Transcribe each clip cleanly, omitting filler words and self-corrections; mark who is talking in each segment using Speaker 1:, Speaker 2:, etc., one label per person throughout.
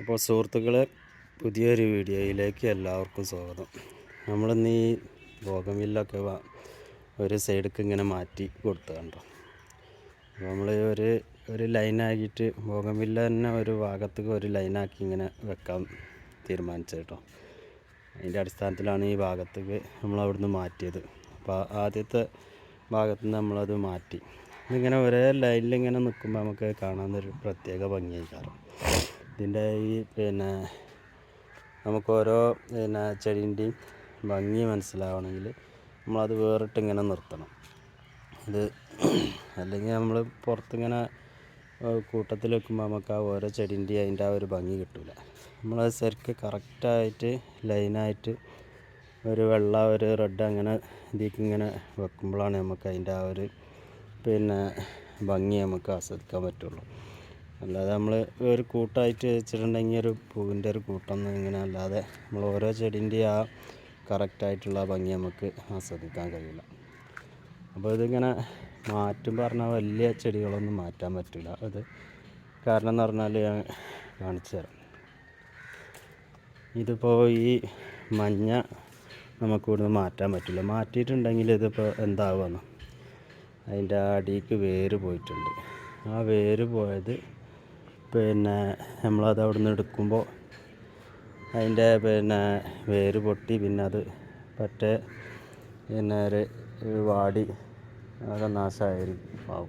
Speaker 1: അപ്പോൾ സുഹൃത്തുക്കളെ, പുതിയൊരു വീഡിയോയിലേക്ക് എല്ലാവർക്കും സ്വാഗതം. നമ്മളിന്ന് ഈ ബോഗൺവില്ലൊക്കെ ഒരു സൈഡിലേക്ക് ഇങ്ങനെ മാറ്റി കൊടുത്തു കണ്ടോ. നമ്മൾ ഒരു ലൈനാക്കിയിട്ട് ബോഗൺവില്ല തന്നെ ഒരു ഭാഗത്തേക്ക് ഒരു ലൈനാക്കി ഇങ്ങനെ വെക്കാൻ തീരുമാനിച്ചത് കേട്ടോ. അതിൻ്റെ അടിസ്ഥാനത്തിലാണ് ഈ ഭാഗത്തേക്ക് നമ്മളവിടുന്ന് മാറ്റിയത്. അപ്പോൾ ആദ്യത്തെ ഭാഗത്തുനിന്ന് നമ്മളത് മാറ്റി. ഇതിങ്ങനെ ഒരേ ലൈനിൽ ഇങ്ങനെ നിൽക്കുമ്പോൾ നമുക്ക് കാണാനൊരു പ്രത്യേക ഭംഗിയായി. ഇതിൻ്റെ ഈ നമുക്ക് ഓരോ ചെടീൻ്റെയും ഭംഗി മനസ്സിലാവണമെങ്കിൽ നമ്മളത് വേറിട്ട് ഇങ്ങനെ നിർത്തണം. ഇത് അല്ലെങ്കിൽ നമ്മൾ പുറത്തിങ്ങനെ കൂട്ടത്തിൽ വെക്കുമ്പോൾ നമുക്ക് ആ ഓരോ ചെടീൻ്റെയും അതിൻ്റെ ആ ഒരു ഭംഗി കിട്ടില്ല. നമ്മളത് ശരിക്കും കറക്റ്റായിട്ട് ലൈനായിട്ട് ഒരു വെള്ള ഒരു റെഡ് അങ്ങനെ ഇതിലേക്ക് ഇങ്ങനെ വെക്കുമ്പോഴാണ് നമുക്ക് അതിൻ്റെ ആ ഒരു ഭംഗി നമുക്ക് ആസ്വദിക്കാൻ പറ്റുള്ളൂ. അല്ലാതെ നമ്മൾ ഒരു കൂട്ടമായിട്ട് വെച്ചിട്ടുണ്ടെങ്കിൽ ഒരു പൂവിൻ്റെ ഒരു കൂട്ടമൊന്നും ഇങ്ങനെ അല്ലാതെ നമ്മൾ ഓരോ ചെടീൻ്റെ ആ കറക്റ്റായിട്ടുള്ള ഭംഗി നമുക്ക് ആസ്വദിക്കാൻ കഴിയില്ല. അപ്പോൾ ഇതിങ്ങനെ മാറ്റും പറഞ്ഞാൽ വലിയ ചെടികളൊന്നും മാറ്റാൻ പറ്റില്ല. അത് കാരണം എന്ന് പറഞ്ഞാൽ ഞാൻ കാണിച്ചു തരാം. ഇതിപ്പോൾ ഈ മഞ്ഞ നമുക്ക് ഇവിടുന്ന് മാറ്റാൻ പറ്റില്ല. മാറ്റിയിട്ടുണ്ടെങ്കിൽ ഇതിപ്പോൾ എന്താവുമെന്ന് അതിൻ്റെ അടിക്ക് വേര് പോയിട്ടുണ്ട്. ആ വേര് പോയത് നമ്മളത് അവിടെ നിന്ന് എടുക്കുമ്പോൾ അതിൻ്റെ വേര് പൊട്ടി പിന്നെ അത് പറ്റേ ഒരു വാടി ആകെ നാശമായിരിക്കും.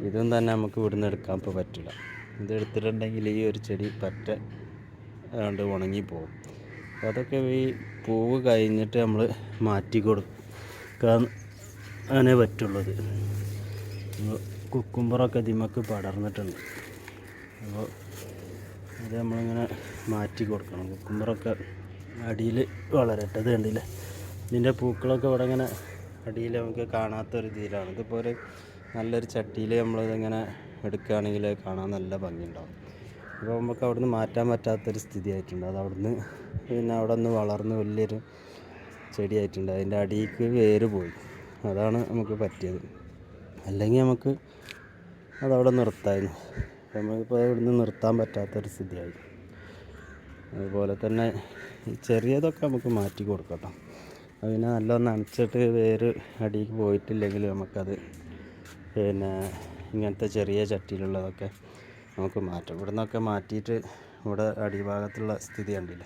Speaker 1: ഇതും തന്നെ നമുക്ക് ഇവിടുന്ന് എടുക്കാൻ ഇപ്പോൾ പറ്റില്ല. ഇത് എടുത്തിട്ടുണ്ടെങ്കിൽ ഈ ഒരു ചെടി പറ്റ അതുകൊണ്ട് ഉണങ്ങിപ്പോകും. അപ്പോൾ അതൊക്കെ ഈ പൂവ് കഴിഞ്ഞിട്ട് നമ്മൾ മാറ്റി കൊടുക്കാൻ അങ്ങനെ പറ്റുള്ളത്. കുക്കുംബറൊക്കെ ഇതിമക്ക് പടർന്നിട്ടുണ്ട്. അപ്പോൾ അത് നമ്മളിങ്ങനെ മാറ്റി കൊടുക്കണം. കുക്കുംബറൊക്കെ അടിയിൽ വളരട്ടത് കണ്ടില്ലേ. ഇതിൻ്റെ പൂക്കളൊക്കെ ഇവിടെ ഇങ്ങനെ അടിയിൽ നമുക്ക് കാണാത്തൊരു രീതിയിലാണ്. ഇതിപ്പോൾ ഒരു നല്ലൊരു ചട്ടിയിൽ നമ്മളിതിങ്ങനെ എടുക്കുകയാണെങ്കിൽ കാണാൻ നല്ല ഭംഗിയുണ്ടാവും. അപ്പോൾ നമുക്ക് അവിടുന്ന് മാറ്റാൻ പറ്റാത്തൊരു സ്ഥിതി ആയിട്ടുണ്ട്. അത് അവിടുന്ന് അവിടെ നിന്ന് വളർന്ന് വലിയൊരു ചെടിയായിട്ടുണ്ട്. അതിൻ്റെ അടിയിലേക്ക് വേര് പോയി. അതാണ് നമുക്ക് പറ്റിയത്. അല്ലെങ്കിൽ നമുക്ക് അതവിടെ നിർത്താമായിരുന്നു. നമ്മളിപ്പോൾ ഇവിടുന്ന് നിർത്താൻ പറ്റാത്തൊരു സ്ഥിതിയായി. അതുപോലെ തന്നെ ഈ ചെറിയതൊക്കെ നമുക്ക് മാറ്റി കൊടുക്കട്ടോ. അതിനെ നല്ലോണം നനച്ചിട്ട് വേര് അടിയിലേക്ക് പോയിട്ടില്ലെങ്കിൽ നമുക്കത് ഇങ്ങനത്തെ ചെറിയ ചട്ടിയിലുള്ളതൊക്കെ നമുക്ക് മാറ്റാം. ഇവിടെ നിന്നൊക്കെ മാറ്റിയിട്ട് ഇവിടെ അടിഭാഗത്തുള്ള സ്ഥിതി കണ്ടില്ല.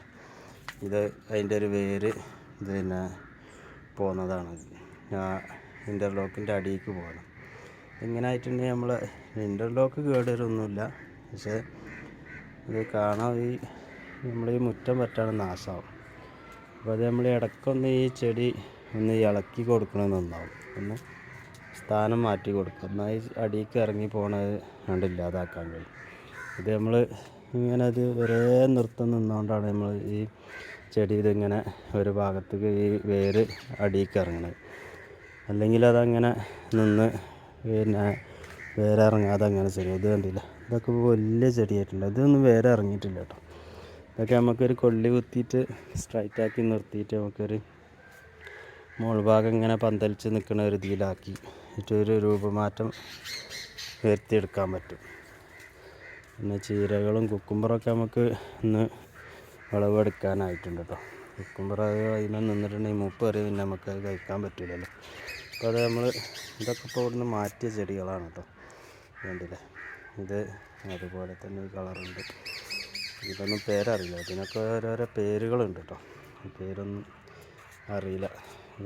Speaker 1: ഇത് അതിൻ്റെ ഒരു വേര് പോകുന്നതാണ്. ഇൻ്റർലോക്കിൻ്റെ അടിയിലേക്ക് പോകണം. ഇങ്ങനെ ആയിട്ടുണ്ടെങ്കിൽ നമ്മൾ ഇൻ്റർലോക്ക് കേടുവരൊന്നുമില്ല. പക്ഷേ ഇത് കാണാൻ നമ്മൾ ഈ മുറ്റം പറ്റാണ് നാശമാവും. അപ്പോൾ അത് നമ്മൾ ഇടയ്ക്കൊന്ന് ഈ ചെടി ഒന്ന് ഇളക്കി കൊടുക്കണമെന്ന് നന്നാവും. ഒന്ന് സ്ഥാനം മാറ്റി കൊടുക്കുക. എന്നാൽ ഈ അടിയിലേക്ക് ഇറങ്ങി പോകണത് കണ്ടില്ലാതാക്കാൻ കഴിയും. ഇത് നമ്മൾ ഇങ്ങനെ അത് ഒരേ നൃത്തം നിന്നുകൊണ്ടാണ് നമ്മൾ ഈ ചെടി ഇതിങ്ങനെ ഒരു ഭാഗത്തേക്ക് ഈ വേര് അടിയിലേക്ക് ഇറങ്ങണത്. അല്ലെങ്കിൽ അതങ്ങനെ നിന്ന് വേറെ ഇറങ്ങാതെ അങ്ങനെ ശരി. ഇത് കണ്ടില്ല, ഇതൊക്കെ വലിയ ചെടിയായിട്ടുണ്ട്. ഇതൊന്നും വേറെ ഇറങ്ങിയിട്ടില്ല കേട്ടോ. ഇതൊക്കെ നമുക്കൊരു കൊള്ളി കുത്തിയിട്ട് സ്ട്രൈറ്റാക്കി നിർത്തിയിട്ട് നമുക്കൊരു മുകൾ ഭാഗം ഇങ്ങനെ പന്തലിച്ച് നിൽക്കുന്ന ഒരു ഇതിലാക്കി ഒരു രൂപമാറ്റം വരുത്തിയെടുക്കാൻ പറ്റും. പിന്നെ ചീരകളും കുക്കുംബറൊക്കെ നമുക്ക് ഇന്ന് വിളവെടുക്കാനായിട്ടുണ്ട് കേട്ടോ. കുക്കുംബർ അതിന് നിന്നിട്ടുണ്ടെങ്കിൽ 30 വരെ പിന്നെ നമുക്ക് കഴിക്കാൻ പറ്റില്ലല്ലോ. അപ്പോൾ അത് നമ്മൾ ഇതൊക്കെ ഇപ്പോൾ ഇവിടുന്ന് മാറ്റിയ ചെടികളാണ് കേട്ടോ. വേണ്ടില്ലേ, ഇത് അതുപോലെ തന്നെ ഈ കളറുണ്ട്. ഇതൊന്നും പേരറിയില്ല. ഇതിനൊക്കെ ഓരോരോ പേരുകളുണ്ട് കേട്ടോ. പേരൊന്നും അറിയില്ല.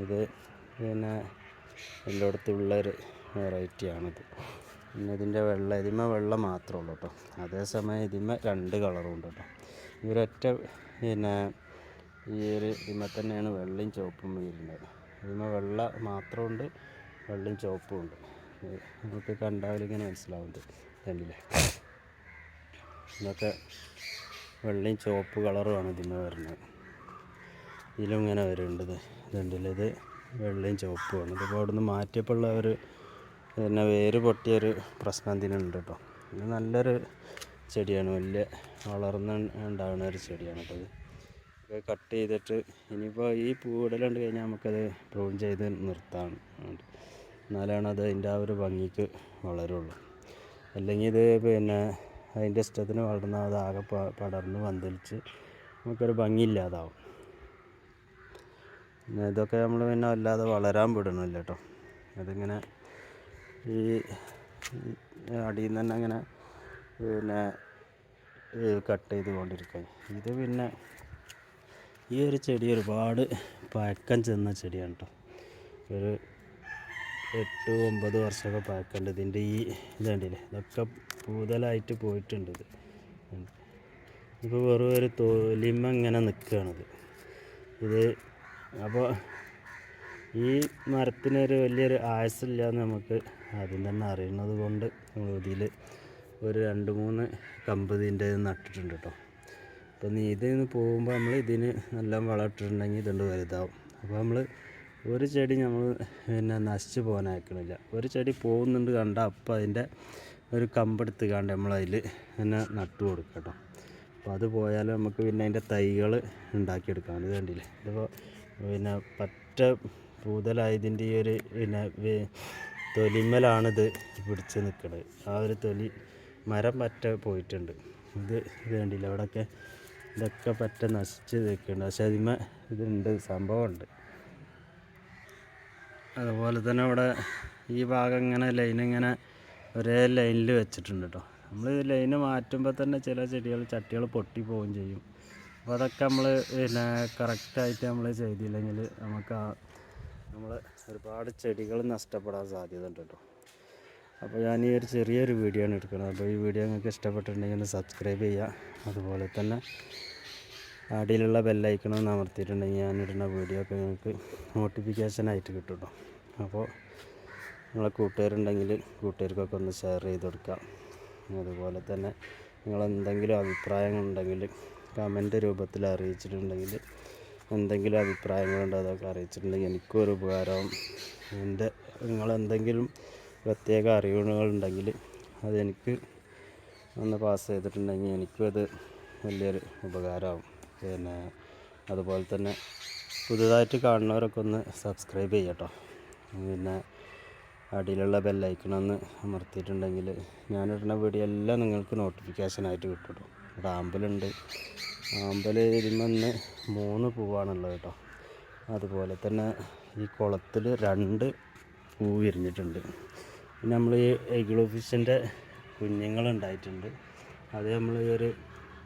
Speaker 1: ഇത് എല്ലായിടത്തുള്ളൊരു വെറൈറ്റിയാണിത്. പിന്നെ ഇതിൻ്റെ ഇതിമ മാത്രമേ ഉള്ളൂ കേട്ടോ. അതേസമയം ഇതിമ 2 കളറും ഉണ്ട് കേട്ടോ. ഈ ഒരൊറ്റ ഈ ഒരു ഇതിമ തന്നെയാണ് വെള്ളയും ചുവപ്പും വരുന്നത്. ഇതിമ വെള്ള മാത്രമുണ്ട്, വെള്ളയും ചുവപ്പും ഉണ്ട്. നമുക്ക് കണ്ടാൽ ഇങ്ങനെ മനസ്സിലാവുന്നത് കണ്ടില്ലേ. ഇതൊക്കെ വെള്ളയും ചുവപ്പ് കളറുമാണ് ഇതിമ വരുന്നത്. ഇതിലും ഇങ്ങനെ വരുന്നുണ്ട്. ഇതുണ്ടല്ലേ, ഇത് വെള്ളയും ചുവപ്പുമാണ്. ഇതിപ്പോൾ അവിടെ നിന്ന് മാറ്റിയപ്പോൾ ഉള്ള ഒരു വേര് പൊട്ടിയൊരു പ്രശ്നം ഇതിനുണ്ട് കേട്ടോ. ഇത് നല്ലൊരു ചെടിയാണ്, വലിയ വളർന്ന് ഉണ്ടാകുന്ന ഒരു ചെടിയാണ് കേട്ടോ. ഇത് കട്ട് ചെയ്തിട്ട് ഇനിയിപ്പോൾ ഈ പൂവിടലുണ്ട് കഴിഞ്ഞാൽ നമുക്കത് പ്രൂൺ ചെയ്ത് നിർത്താൻ എന്നാലാണ് അത് അതിൻ്റെ ആ ഒരു ഭംഗിക്ക് വളരുള്ളൂ. അല്ലെങ്കിൽ ഇത് അതിൻ്റെ ഇഷ്ടത്തിന് വളർന്നാൽ അതാകെ പടർന്ന് പന്തലിച്ച് നമുക്കൊരു ഭംഗിയില്ലാതാവും. പിന്നെ ഇതൊക്കെ നമ്മൾ പിന്നെ വല്ലാതെ വളരാൻ വിടണമില്ല കേട്ടോ. അതിങ്ങനെ ഈ അടിയിൽ നിന്ന് തന്നെ അങ്ങനെ പിന്നെ കട്ട് ചെയ്ത് കൊണ്ടിരിക്കുക. ഇത് പിന്നെ ഈ ഒരു ചെടി ഒരുപാട് പഴക്കം ചെന്ന ചെടിയാണ് കേട്ടോ. ഒരു 8-9 വർഷമൊക്കെ പഴക്കമുണ്ട്. ഇതിൻ്റെ ഈ ഇതുണ്ടല്ലേ, ഇതൊക്കെ പൂതലായിട്ട് പോയിട്ടുണ്ട്. ഇപ്പോൾ വെറും ഒരു തൊലിമ ഇങ്ങനെ നിൽക്കുകയാണിത്. അപ്പോൾ ഈ മരത്തിനൊരു വലിയൊരു ആയുസ്സില്ല എന്ന് നമുക്ക് ആദ്യം തന്നെ അറിയുന്നത് കൊണ്ട് നമ്മൾ ഇതിൽ ഒരു 2-3 കമ്പ് ഇതിൻ്റെ നട്ടിട്ടുണ്ട് കേട്ടോ. അപ്പം ഇതിന് പോകുമ്പോൾ നമ്മൾ ഇതിന് നല്ല വളം ഇട്ടിട്ടുണ്ടെങ്കിൽ ഇതുകൊണ്ട് വലുതാവും. അപ്പോൾ നമ്മൾ ഒരു ചെടി നമ്മൾ പിന്നെ നശിച്ച് പോകാൻ അയക്കണില്ല. ഒരു ചെടി പോകുന്നുണ്ട് കണ്ടാൽ അപ്പം അതിൻ്റെ ഒരു കമ്പെടുത്ത് കണ്ട് നമ്മളതിൽ പിന്നെ നട്ടു കൊടുക്കുക കേട്ടോ. അപ്പോൾ അത് പോയാലും നമുക്ക് പിന്നെ അതിൻ്റെ തൈകൾ ഉണ്ടാക്കിയെടുക്കാം. ഇത് കണ്ടില്ലേ, ഇതിപ്പോൾ പിന്നെ പറ്റ പൂതലായതിൻ്റെ ഈ ഒരു പിന്നെ തൊലിമേലാണിത് പിടിച്ച് നിൽക്കുന്നത്. ആ ഒരു തൊലി മരം പറ്റ പോയിട്ടുണ്ട്. ഇത് കണ്ടില്ല, ഇവിടെയൊക്കെ ഇതൊക്കെ പറ്റ നശിച്ച് നിൽക്കുന്നുണ്ട്. പക്ഷെ അതിന്മേ ഇതുണ്ട്, സംഭവമുണ്ട്. അതുപോലെ തന്നെ ഇവിടെ ഈ ഭാഗം ഇങ്ങനെ ലൈനിങ്ങനെ ഒരേ ലൈനിൽ വെച്ചിട്ടുണ്ട് കേട്ടോ. നമ്മൾ ലൈന് മാറ്റുമ്പോൾ തന്നെ ചില ചട്ടികൾ പൊട്ടി പോവുകയും ചെയ്യും. അപ്പോൾ അതൊക്കെ നമ്മൾ പിന്നെ കറക്റ്റായിട്ട് നമ്മൾ ചെയ്തില്ലെങ്കിൽ നമ്മൾ ഒരുപാട് ചെടികൾ നഷ്ടപ്പെടാൻ സാധ്യത ഉണ്ട് കേട്ടോ. അപ്പോൾ ഞാൻ ഈ ഒരു ചെറിയൊരു വീഡിയോ ആണ് എടുക്കുന്നത്. അപ്പോൾ ഈ വീഡിയോ നിങ്ങൾക്ക് ഇഷ്ടപ്പെട്ടിട്ടുണ്ടെങ്കിൽ സബ്സ്ക്രൈബ് ചെയ്യുക. അതുപോലെ തന്നെ അടിയിലുള്ള ബെല്ലൈക്കണമെന്ന് അമർത്തിയിട്ടുണ്ടെങ്കിൽ ഞാനിടുന്ന വീഡിയോ ഒക്കെ നിങ്ങൾക്ക് നോട്ടിഫിക്കേഷനായിട്ട് കിട്ടും കേട്ടോ. അപ്പോൾ നിങ്ങളെ കൂട്ടുകാരുണ്ടെങ്കിൽ കൂട്ടുകാർക്കൊക്കെ ഒന്ന് ഷെയർ ചെയ്ത് കൊടുക്കാം. അതുപോലെ തന്നെ നിങ്ങളെന്തെങ്കിലും അഭിപ്രായങ്ങളുണ്ടെങ്കിൽ കമൻറ്റ് രൂപത്തിൽ അറിയിച്ചിട്ടുണ്ടെങ്കിൽ, എന്തെങ്കിലും അഭിപ്രായങ്ങളുണ്ടോ അതൊക്കെ അറിയിച്ചിട്ടുണ്ടെങ്കിൽ എനിക്കും ഒരു ഉപകാരവും. നിങ്ങളെന്തെങ്കിലും പ്രത്യേക അറിവുകളുണ്ടെങ്കിൽ അതെനിക്ക് ഒന്ന് പാസ് ചെയ്തിട്ടുണ്ടെങ്കിൽ എനിക്കും അത് വലിയൊരു ഉപകാരമാവും. പിന്നെ അതുപോലെ തന്നെ പുതുതായിട്ട് കാണുന്നവരൊക്കെ ഒന്ന് സബ്സ്ക്രൈബ് ചെയ്യട്ടോ. പിന്നെ അടിയിലുള്ള ബെല്ലൈക്കണമെന്ന് അമർത്തിയിട്ടുണ്ടെങ്കിൽ ഞാനിടുന്ന വീഡിയോ എല്ലാം നിങ്ങൾക്ക് നോട്ടിഫിക്കേഷനായിട്ട് കിട്ടും. ഇവിടെ ആമ്പലുണ്ട്. ആമ്പൽ ഇതിന്മേന്ന് 3 പൂവാണുള്ളത് കേട്ടോ. അതുപോലെ തന്നെ ഈ കുളത്തിൽ 2 പൂ വിരിഞ്ഞിട്ടുണ്ട്. പിന്നെ നമ്മൾ ഈ എഗ്ലോ ഫിഷിൻ്റെ കുഞ്ഞുങ്ങളുണ്ടായിട്ടുണ്ട്. അത് നമ്മൾ ഈ ഒരു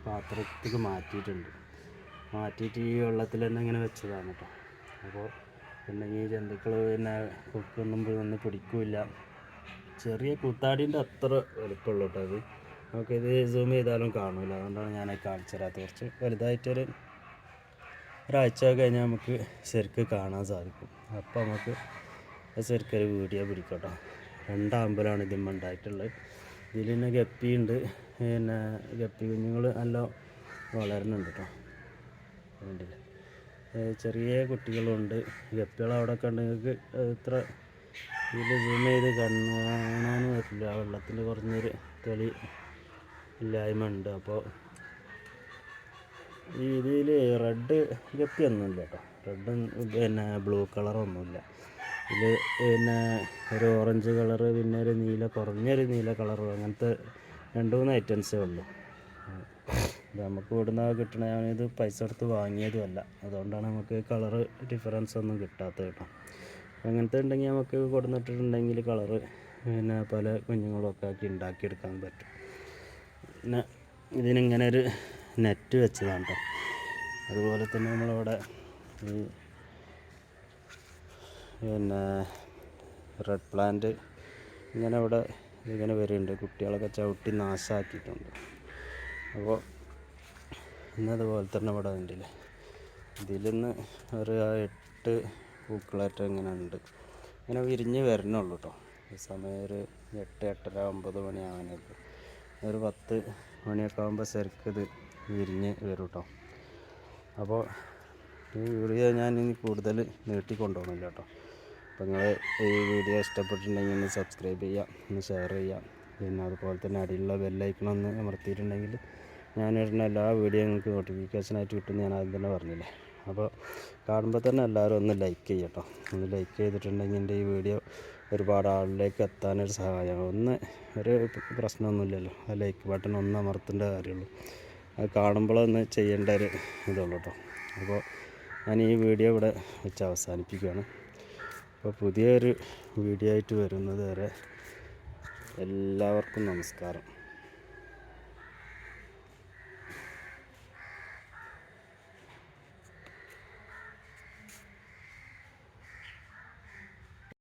Speaker 1: പാത്രത്തിൽ മാറ്റിയിട്ട് ഈ വെള്ളത്തിൽ തന്നെ ഇങ്ങനെ വെച്ചതാണ് കേട്ടോ. അപ്പോൾ പിന്നെ ഈ ജന്തുക്കൾ പിന്നെ കൊക്കൊന്നും വന്ന് പിടിക്കില്ല. ചെറിയ കൂത്താടീൻ്റെ അത്ര വലുപ്പമുള്ളൂ കേട്ടോ. അത് നമുക്കിത് സൂം ചെയ്താലും കാണില്ല. അതുകൊണ്ടാണ് ഞാൻ കാണിച്ചു തരാത്ത. കുറച്ച് വലുതായിട്ടൊരു ഒരാഴ്ച കഴിഞ്ഞാൽ നമുക്ക് ശരിക്കും കാണാൻ സാധിക്കും. അപ്പോൾ നമുക്ക് ശരിക്കൊരു വീഡിയോ പിടിക്കട്ടോ. 2 ആമ്പലാണ് ഇതിന്മേൽ ഉണ്ടായിട്ടുള്ളത്. ഇതിൽ തന്നെ ഗപ്പിയുണ്ട്. പിന്നെ ഗപ്പി കുഞ്ഞുങ്ങൾ നല്ല വളരുന്നുണ്ട് കേട്ടോ. വേണ്ടില്ല, ചെറിയ കുട്ടികളുണ്ട്. ഗപ്പികൾ അവിടെ കണ്ട് നിങ്ങൾക്ക് ഇത്ര ഇതിൽ സൂം ചെയ്ത് കാണാനും പറ്റില്ല. ആ വെള്ളത്തിൽ കുറഞ്ഞൊരു തെളി ഇല്ലായ്മ ഉണ്ട്. അപ്പോൾ ഈ ഇതിൽ റെഡ് ഗപ്പിയൊന്നുമില്ല കേട്ടോ. റെഡ് പിന്നെ ബ്ലൂ കളറൊന്നുമില്ല. ഇതിൽ പിന്നെ ഒരു ഓറഞ്ച് കളറ്, പിന്നെ ഒരു കുറഞ്ഞൊരു നീല കളറ്, അങ്ങനത്തെ 2-3 ഐറ്റംസേ ഉള്ളൂ. ഇത് നമുക്ക് ഇവിടുന്ന് കിട്ടണ, ഞാനിത് പൈസ കൊടുത്ത് വാങ്ങിയതുമല്ല. അതുകൊണ്ടാണ് നമുക്ക് കളറ് ഡിഫറൻസ് ഒന്നും കിട്ടാത്തത് കേട്ടോ. അങ്ങനത്തെ ഉണ്ടെങ്കിൽ നമുക്ക് കൊടുന്നിട്ടുണ്ടെങ്കിൽ കളറ് പിന്നെ പല കുഞ്ഞുങ്ങളൊക്കെ ആക്കി ഉണ്ടാക്കിയെടുക്കാൻ പറ്റും. പിന്നെ ഇതിനിങ്ങനെ ഒരു നെറ്റ് വെച്ചതാണ് കേട്ടോ. അതുപോലെ തന്നെ നമ്മളവിടെ ഈ പിന്നെ റെഡ് പ്ലാന്റ് ഇങ്ങനെ ഇവിടെ ഇങ്ങനെ വരുന്നുണ്ട്. കുട്ടികളൊക്കെ ചവിട്ടി നാശമാക്കിയിട്ടുണ്ട്. അപ്പോൾ ഇന്നതുപോലെ തന്നെ ഇവിടെ ഉണ്ടല്ലേ, ഇതിലിന്ന് ഒരു 8 പൂക്കളായിട്ട് ഇങ്ങനെ ഉണ്ട്. ഇങ്ങനെ വിരിഞ്ഞ് വരണുള്ളൂ കേട്ടോ. ഈ സമയം ഒരു 8, 8:30, 9 മണിയാവാനായിട്ട്. ഒരു 10 മണിയൊക്കെ ആകുമ്പോൾ ശരിക്കും ഇത് വിരിഞ്ഞ് വരും കേട്ടോ. അപ്പോൾ ഈ വീഡിയോ ഞാൻ ഇനി കൂടുതൽ നീട്ടിക്കൊണ്ടുപോകണില്ല കേട്ടോ. അപ്പോൾ നിങ്ങൾ ഈ വീഡിയോ ഇഷ്ടപ്പെട്ടിട്ടുണ്ടെങ്കിൽ ഒന്ന് സബ്സ്ക്രൈബ് ചെയ്യുക, ഒന്ന് ഷെയർ ചെയ്യുക. പിന്നെ അതുപോലെ തന്നെ അടിയിലുള്ള ബെല്ലൈക്കണൊന്ന് അമർത്തിയിട്ടുണ്ടെങ്കിൽ ഞാനിടുന്ന എല്ലാ വീഡിയോ നിങ്ങൾക്ക് നോട്ടിഫിക്കേഷനായിട്ട് കിട്ടും. ഞാൻ ആദ്യം തന്നെ പറഞ്ഞില്ലേ. അപ്പോൾ കാണുമ്പോൾ തന്നെ എല്ലാവരും ഒന്ന് ലൈക്ക് ചെയ്യട്ടോ. ഒന്ന് ലൈക്ക് ചെയ്തിട്ടുണ്ടെങ്കിൽ എൻ്റെ ഈ വീഡിയോ ഒരുപാട് ആളിലേക്ക് എത്താനൊരു സഹായമാണ്. ഒരു പ്രശ്നമൊന്നുമില്ലല്ലോ, ആ ലൈക്ക് ബട്ടൺ ഒന്ന് അമർത്തേണ്ട കാര്യമുള്ളൂ. അത് കാണുമ്പോഴൊന്ന് ചെയ്യേണ്ട ഒരു ഇതുള്ളൂ കേട്ടോ. അപ്പോൾ ഞാൻ ഈ വീഡിയോ ഇവിടെ വെച്ച് അവസാനിപ്പിക്കുകയാണ്. അപ്പോൾ പുതിയൊരു വീഡിയോ ആയിട്ട് വരുന്നത് വരെ എല്ലാവർക്കും നമസ്കാരം.